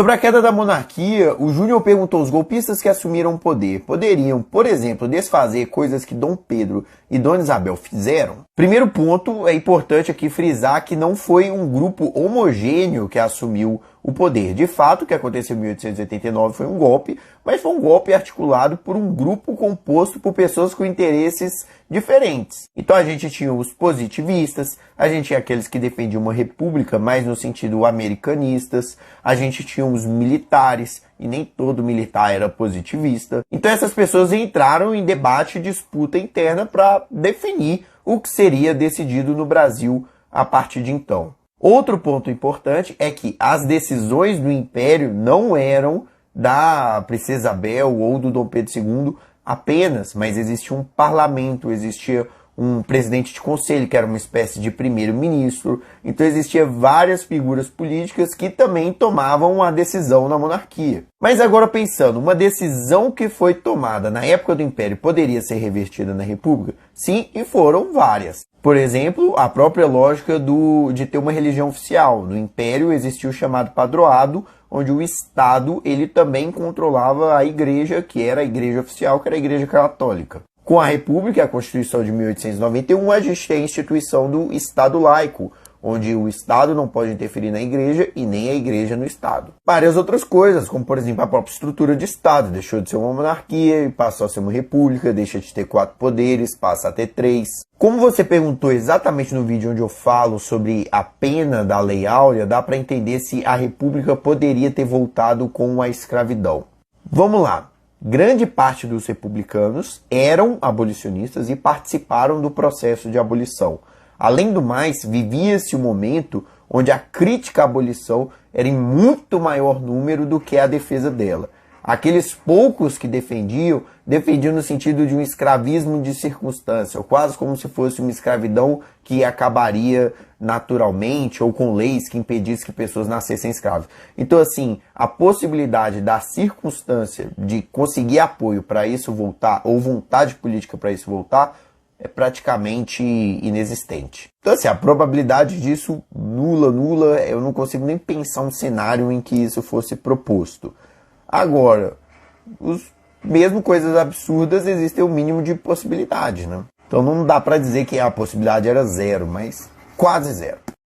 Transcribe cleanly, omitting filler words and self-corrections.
Sobre a queda da monarquia, o Júnior perguntou: os golpistas que assumiram o poder poderiam, por exemplo, desfazer coisas que Dom Pedro e Dona Isabel fizeram? Primeiro ponto, é importante aqui frisar que não foi um grupo homogêneo que assumiu o poder. De fato, o que aconteceu em 1889 foi um golpe, mas foi um golpe articulado por um grupo composto por pessoas com interesses diferentes. Então a gente tinha os positivistas, a gente tinha aqueles que defendiam uma república, mais no sentido americanistas, a gente tinha os militares, e nem todo militar era positivista. Então essas pessoas entraram em debate e disputa interna para definir o que seria decidido no Brasil a partir de então. Outro ponto importante é que as decisões do Império não eram da Princesa Isabel ou do Dom Pedro II apenas, mas existia um parlamento, existia um presidente de conselho, que era uma espécie de primeiro-ministro. Então existia várias figuras políticas que também tomavam a decisão na monarquia. Mas agora pensando, uma decisão que foi tomada na época do Império poderia ser revertida na República? Sim, e foram várias. Por exemplo, a própria lógica de ter uma religião oficial. No Império existia o chamado padroado, onde o Estado ele também controlava a igreja, que era a igreja oficial, que era a igreja católica. Com a República, a Constituição de 1891, a gente tem a instituição do Estado laico, onde o Estado não pode interferir na igreja e nem a igreja no Estado. Várias outras coisas, como por exemplo a própria estrutura de Estado, deixou de ser uma monarquia e passou a ser uma república, deixa de ter 4 poderes, passa a ter 3. Como você perguntou exatamente no vídeo onde eu falo sobre a pena da Lei Áurea, dá para entender se a república poderia ter voltado com a escravidão. Vamos lá. Grande parte dos republicanos eram abolicionistas e participaram do processo de abolição. Além do mais, vivia-se um momento onde a crítica à abolição era em muito maior número do que a defesa dela. Aqueles poucos que defendiam no sentido de um escravismo de circunstância, ou quase como se fosse uma escravidão que acabaria naturalmente ou com leis que impedissem que pessoas nascessem escravas. Então, assim, a possibilidade da circunstância de conseguir apoio para isso voltar, ou vontade política para isso voltar, é praticamente inexistente. Então, assim, a probabilidade disso nula, eu não consigo nem pensar um cenário em que isso fosse proposto. Agora, mesmo coisas absurdas, existem um mínimo de possibilidade, né? Então não dá para dizer que a possibilidade era 0, mas quase 0.